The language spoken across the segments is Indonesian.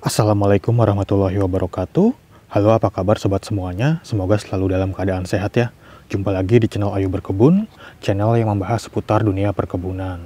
Assalamualaikum warahmatullahi wabarakatuh. Halo, apa kabar sobat semuanya? Semoga selalu dalam keadaan sehat ya. Jumpa lagi di channel Ayu Berkebun, channel yang membahas seputar dunia perkebunan.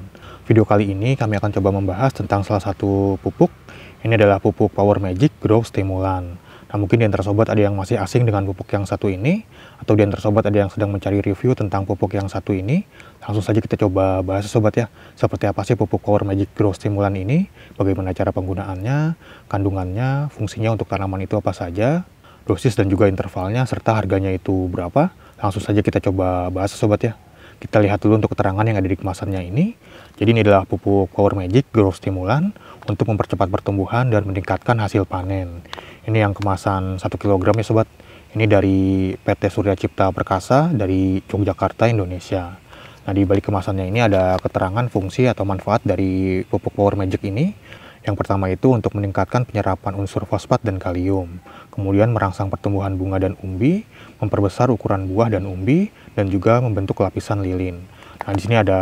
Video kali ini kami akan coba membahas tentang salah satu pupuk. Ini adalah pupuk Power Magic Growth Stimulant. Nah, mungkin di antara sobat ada yang masih asing dengan pupuk yang satu ini, atau di antara sobat ada yang sedang mencari review tentang pupuk yang satu ini. Langsung saja kita coba bahas sobat ya, seperti apa sih pupuk Power Magic Growth Stimulant ini, bagaimana cara penggunaannya, kandungannya, fungsinya untuk tanaman itu apa saja, dosis dan juga intervalnya, serta harganya itu berapa. Langsung saja kita coba bahas sobat ya. Kita lihat dulu untuk keterangan yang ada di kemasannya ini. Jadi ini adalah pupuk Power Magic Growth Stimulant untuk mempercepat pertumbuhan dan meningkatkan hasil panen. Ini yang kemasan 1 kg ya sobat. Ini dari PT Surya Cipta Perkasa dari Yogyakarta, Indonesia. Nah, di balik kemasannya ini ada keterangan fungsi atau manfaat dari pupuk Power Magic ini. Yang pertama itu untuk meningkatkan penyerapan unsur fosfat dan kalium, kemudian merangsang pertumbuhan bunga dan umbi, memperbesar ukuran buah dan umbi, dan juga membentuk lapisan lilin. Nah, di sini ada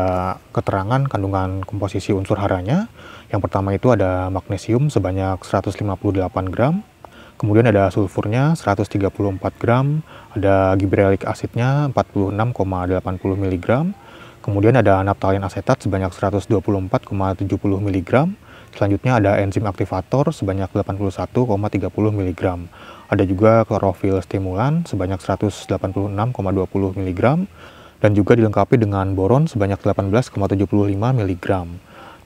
keterangan kandungan komposisi unsur haranya. Yang pertama itu ada magnesium sebanyak 158 gram, kemudian ada sulfurnya 134 gram, ada gibberellic acidnya 46,80 mg, kemudian ada naphthalene asetat sebanyak 124,70 mg, selanjutnya ada enzim aktivator sebanyak 81,30 mg. Ada juga klorofil stimulan sebanyak 186,20 mg. Dan juga dilengkapi dengan boron sebanyak 18,75 mg.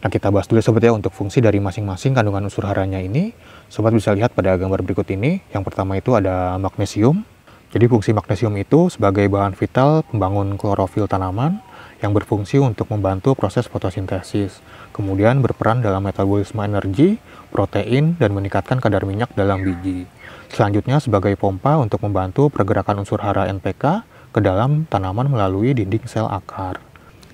Nah, kita bahas dulu sobat ya untuk fungsi dari masing-masing kandungan unsur haranya ini. Sobat bisa lihat pada gambar berikut ini. Yang pertama itu ada magnesium. Jadi fungsi magnesium itu sebagai bahan vital pembangun klorofil tanaman yang berfungsi untuk membantu proses fotosintesis, kemudian berperan dalam metabolisme energi, protein, dan meningkatkan kadar minyak dalam biji. Selanjutnya sebagai pompa untuk membantu pergerakan unsur hara NPK ke dalam tanaman melalui dinding sel akar.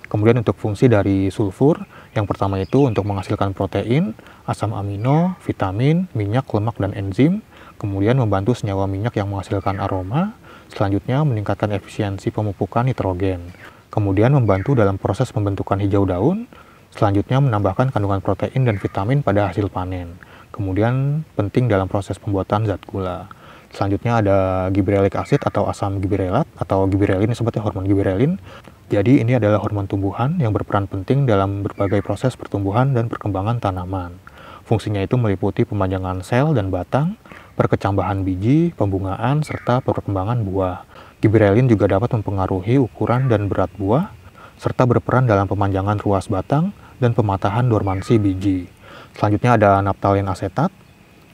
Kemudian untuk fungsi dari sulfur, yang pertama itu untuk menghasilkan protein, asam amino, vitamin, minyak, lemak, dan enzim, kemudian membantu senyawa minyak yang menghasilkan aroma, selanjutnya meningkatkan efisiensi pemupukan nitrogen, kemudian membantu dalam proses pembentukan hijau daun, selanjutnya menambahkan kandungan protein dan vitamin pada hasil panen, kemudian penting dalam proses pembuatan zat gula. Selanjutnya ada gibberellic acid atau asam gibberelat atau gibberellin, sebutnya hormon gibberellin. Jadi ini adalah hormon tumbuhan yang berperan penting dalam berbagai proses pertumbuhan dan perkembangan tanaman. Fungsinya itu meliputi pemanjangan sel dan batang, perkecambahan biji, pembungaan, serta perkembangan buah. Gibberellin juga dapat mempengaruhi ukuran dan berat buah, serta berperan dalam pemanjangan ruas batang dan pematahan dormansi biji. Selanjutnya ada naphthalene asetat.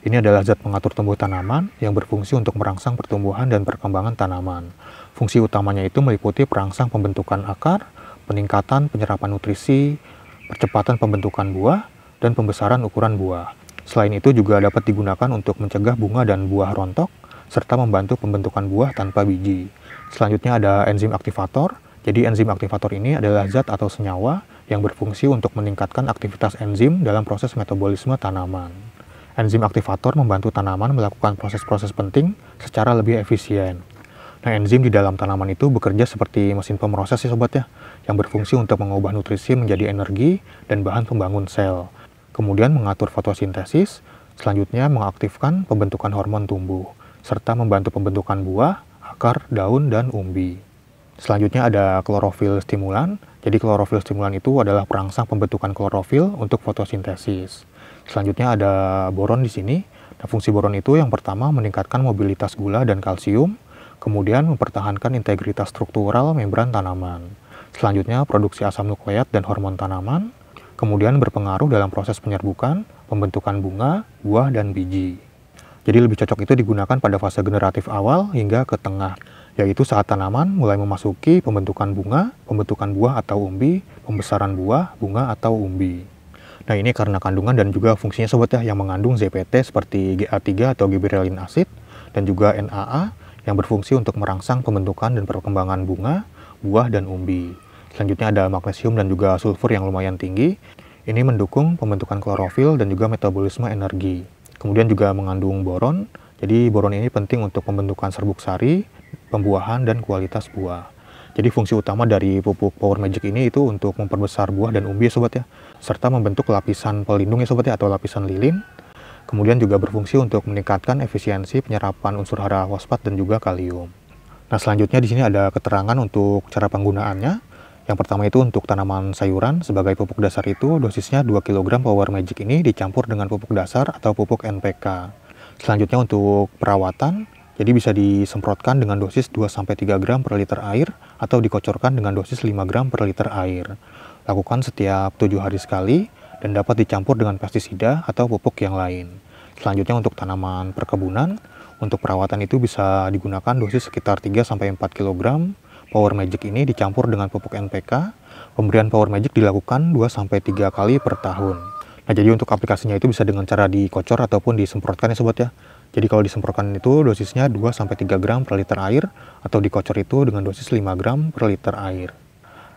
Ini adalah zat pengatur tumbuh tanaman yang berfungsi untuk merangsang pertumbuhan dan perkembangan tanaman. Fungsi utamanya itu meliputi perangsang pembentukan akar, peningkatan penyerapan nutrisi, percepatan pembentukan buah, dan pembesaran ukuran buah. Selain itu juga dapat digunakan untuk mencegah bunga dan buah rontok, serta membantu pembentukan buah tanpa biji. Selanjutnya ada enzim aktivator. Jadi enzim aktivator ini adalah zat atau senyawa yang berfungsi untuk meningkatkan aktivitas enzim dalam proses metabolisme tanaman. Enzim aktivator membantu tanaman melakukan proses-proses penting secara lebih efisien. Nah, enzim di dalam tanaman itu bekerja seperti mesin pemroses ya sobat ya, yang berfungsi untuk mengubah nutrisi menjadi energi dan bahan pembangun sel. Kemudian mengatur fotosintesis, selanjutnya mengaktifkan pembentukan hormon tumbuh, serta membantu pembentukan buah, akar, daun, dan umbi. Selanjutnya ada klorofil stimulan. Jadi klorofil stimulan itu adalah perangsang pembentukan klorofil untuk fotosintesis. Selanjutnya ada boron di sini. Nah, fungsi boron itu yang pertama meningkatkan mobilitas gula dan kalsium, kemudian mempertahankan integritas struktural membran tanaman. Selanjutnya produksi asam nukleat dan hormon tanaman, kemudian berpengaruh dalam proses penyerbukan, pembentukan bunga, buah, dan biji. Jadi lebih cocok itu digunakan pada fase generatif awal hingga ke tengah, yaitu saat tanaman mulai memasuki pembentukan bunga, pembentukan buah atau umbi, pembesaran buah, bunga atau umbi. Nah, ini karena kandungan dan juga fungsinya sobat ya, yang mengandung ZPT seperti GA3 atau gibberellin acid, dan juga NAA yang berfungsi untuk merangsang pembentukan dan perkembangan bunga, buah, dan umbi. Selanjutnya ada magnesium dan juga sulfur yang lumayan tinggi. Ini mendukung pembentukan klorofil dan juga metabolisme energi. Kemudian juga mengandung boron. Jadi boron ini penting untuk pembentukan serbuk sari, pembuahan, dan kualitas buah. Jadi fungsi utama dari pupuk Power Magic ini itu untuk memperbesar buah dan umbi ya sobat ya, serta membentuk lapisan pelindung ya sobat ya, atau lapisan lilin. Kemudian juga berfungsi untuk meningkatkan efisiensi penyerapan unsur hara fosfat dan juga kalium. Nah, selanjutnya di sini ada keterangan untuk cara penggunaannya. Yang pertama itu untuk tanaman sayuran, sebagai pupuk dasar itu dosisnya 2 kg Power Magic ini dicampur dengan pupuk dasar atau pupuk NPK. Selanjutnya untuk perawatan, jadi bisa disemprotkan dengan dosis 2-3 gram per liter air atau dikocorkan dengan dosis 5 gram per liter air. Lakukan setiap 7 hari sekali dan dapat dicampur dengan pestisida atau pupuk yang lain. Selanjutnya untuk tanaman perkebunan, untuk perawatan itu bisa digunakan dosis sekitar 3-4 kg Power Magic ini dicampur dengan pupuk NPK. Pemberian Power Magic dilakukan 2-3 kali per tahun. Nah, jadi untuk aplikasinya itu bisa dengan cara dikocor ataupun disemprotkan ya sobat ya. Jadi kalau disemprotkan itu dosisnya 2-3 gram per liter air atau dikocor itu dengan dosis 5 gram per liter air.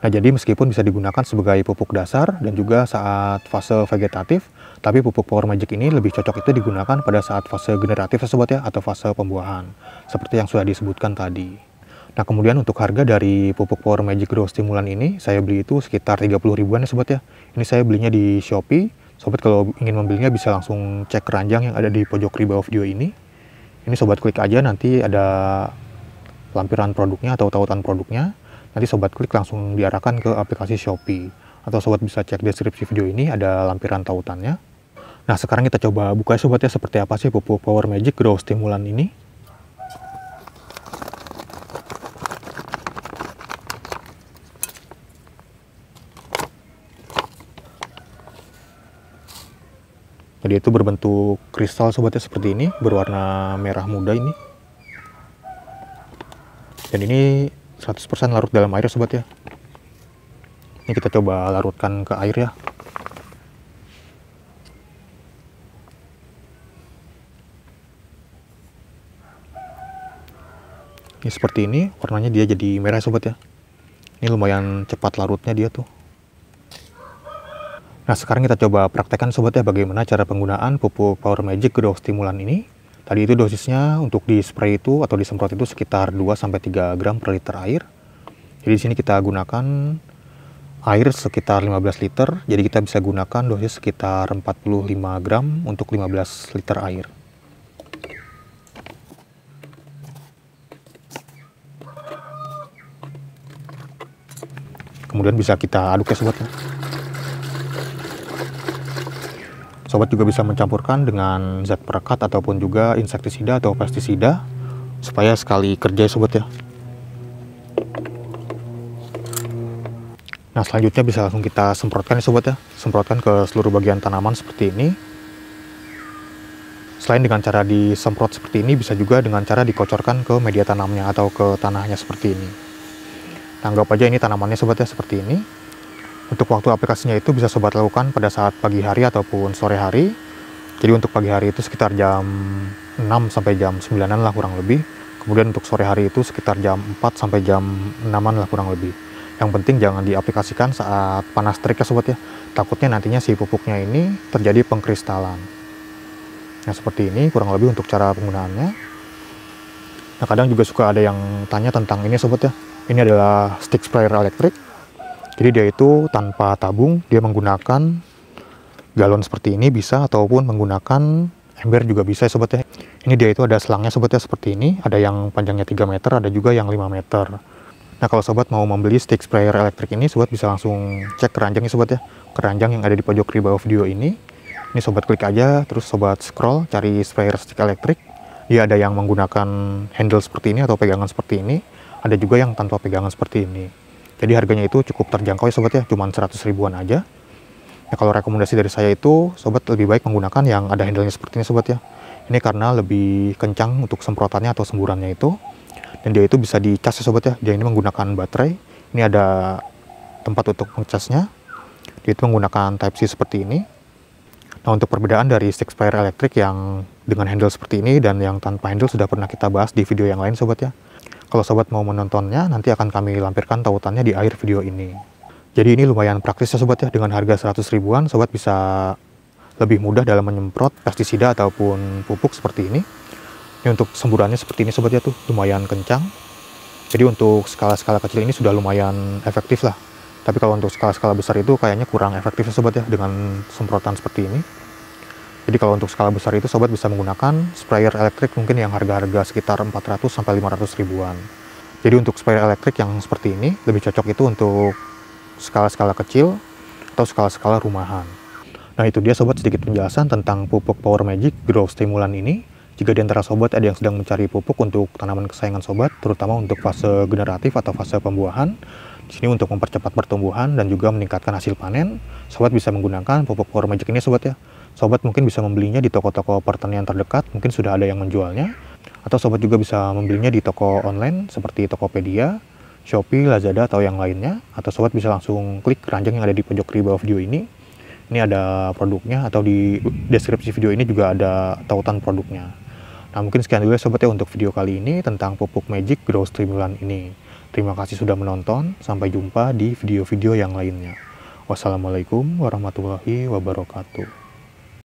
Nah, jadi meskipun bisa digunakan sebagai pupuk dasar dan juga saat fase vegetatif, tapi pupuk Power Magic ini lebih cocok itu digunakan pada saat fase generatif ya sobat ya, atau fase pembuahan, seperti yang sudah disebutkan tadi. Nah, kemudian untuk harga dari pupuk Power Magic Grow Stimulan ini, saya beli itu sekitar 30 ribuan ya sobat ya. Ini saya belinya di Shopee. Sobat kalau ingin membelinya bisa langsung cek keranjang yang ada di pojok kiri bawah video ini. Ini sobat klik aja, nanti ada lampiran produknya atau tautan produknya. Nanti sobat klik langsung diarahkan ke aplikasi Shopee. Atau sobat bisa cek deskripsi video ini, ada lampiran tautannya. Nah, sekarang kita coba buka ya sobat ya, seperti apa sih pupuk Power Magic Grow Stimulan ini. Jadi itu berbentuk kristal sobatnya seperti ini, berwarna merah muda ini. Dan ini 100% larut dalam air ya sobat ya. Ini kita coba larutkan ke air ya. Ini seperti ini, warnanya dia jadi merah sobat ya. Ini lumayan cepat larutnya dia tuh. Nah, sekarang kita coba praktekkan sobat ya bagaimana cara penggunaan pupuk Power Magic Grow Stimulan ini. Tadi itu dosisnya untuk di spray itu atau disemprot itu sekitar 2-3 gram per liter air. Jadi di sini kita gunakan air sekitar 15 liter. Jadi kita bisa gunakan dosis sekitar 45 gram untuk 15 liter air. Kemudian bisa kita aduk ya sobat ya. Sobat juga bisa mencampurkan dengan zat perekat ataupun juga insektisida atau pestisida supaya sekali kerja sobat ya. Nah, selanjutnya bisa langsung kita semprotkan ya sobat ya. Semprotkan ke seluruh bagian tanaman seperti ini. Selain dengan cara disemprot seperti ini, bisa juga dengan cara dikocorkan ke media tanamnya atau ke tanahnya seperti ini. Anggap aja ini tanamannya sobat ya seperti ini. Untuk waktu aplikasinya itu bisa sobat lakukan pada saat pagi hari ataupun sore hari. Jadi untuk pagi hari itu sekitar jam 6 sampai jam 9-an lah kurang lebih. Kemudian untuk sore hari itu sekitar jam 4 sampai jam 6-an lah kurang lebih. Yang penting jangan diaplikasikan saat panas terik ya sobat ya. Takutnya nantinya si pupuknya ini terjadi pengkristalan. Nah, seperti ini kurang lebih untuk cara penggunaannya. Nah, kadang juga suka ada yang tanya tentang ini sobat ya. Ini adalah stick sprayer elektrik. Jadi dia itu tanpa tabung, dia menggunakan galon seperti ini bisa, ataupun menggunakan ember juga bisa ya sobat ya. Ini dia itu ada selangnya sobat ya seperti ini, ada yang panjangnya 3 meter, ada juga yang 5 meter. Nah, kalau sobat mau membeli stick sprayer elektrik ini, sobat bisa langsung cek keranjangnya sobat ya. Keranjang yang ada di pojok kiri bawah video ini. Ini sobat klik aja, terus sobat scroll, cari sprayer stick elektrik. Dia ada yang menggunakan handle seperti ini atau pegangan seperti ini. Ada juga yang tanpa pegangan seperti ini. Jadi harganya itu cukup terjangkau ya sobat ya, cuman 100 ribuan aja. Ya, kalau rekomendasi dari saya itu, sobat lebih baik menggunakan yang ada handle-nya seperti ini sobat ya. Ini karena lebih kencang untuk semprotannya atau semburannya itu. Dan dia itu bisa dicas ya sobat ya. Dia ini menggunakan baterai. Ini ada tempat untuk mengcasnya. Dia itu menggunakan Type-C seperti ini. Nah, untuk perbedaan dari stick sprayer elektrik yang dengan handle seperti ini dan yang tanpa handle sudah pernah kita bahas di video yang lain sobat ya. Kalau sobat mau menontonnya, nanti akan kami lampirkan tautannya di akhir video ini. Jadi ini lumayan praktis ya sobat ya, dengan harga 100 ribuan sobat bisa lebih mudah dalam menyemprot pestisida ataupun pupuk seperti ini. Ini untuk semburannya seperti ini sobat ya tuh, lumayan kencang. Jadi untuk skala-skala kecil ini sudah lumayan efektif lah. Tapi kalau untuk skala-skala besar itu kayaknya kurang efektif ya sobat ya, dengan semprotan seperti ini. Jadi kalau untuk skala besar itu sobat bisa menggunakan sprayer elektrik mungkin yang harga-harga sekitar 400 sampai 500 ribuan. Jadi untuk sprayer elektrik yang seperti ini lebih cocok itu untuk skala-skala kecil atau skala-skala rumahan. Nah itu dia sobat sedikit penjelasan tentang pupuk Power Magic Grow Stimulan ini. Jika di antara sobat ada yang sedang mencari pupuk untuk tanaman kesayangan sobat, terutama untuk fase generatif atau fase pembuahan, di sini untuk mempercepat pertumbuhan dan juga meningkatkan hasil panen, sobat bisa menggunakan pupuk Power Magic ini sobat ya. Sobat mungkin bisa membelinya di toko-toko pertanian terdekat, mungkin sudah ada yang menjualnya, atau sobat juga bisa membelinya di toko online seperti Tokopedia, Shopee, Lazada, atau yang lainnya, atau sobat bisa langsung klik keranjang yang ada di pojok kiri bawah video ini. Ini ada produknya, atau di deskripsi video ini juga ada tautan produknya. Nah mungkin sekian dulu ya sobat ya untuk video kali ini tentang pupuk Magic Grow Stimulan ini. Terima kasih sudah menonton, sampai jumpa di video-video yang lainnya. Wassalamualaikum warahmatullahi wabarakatuh.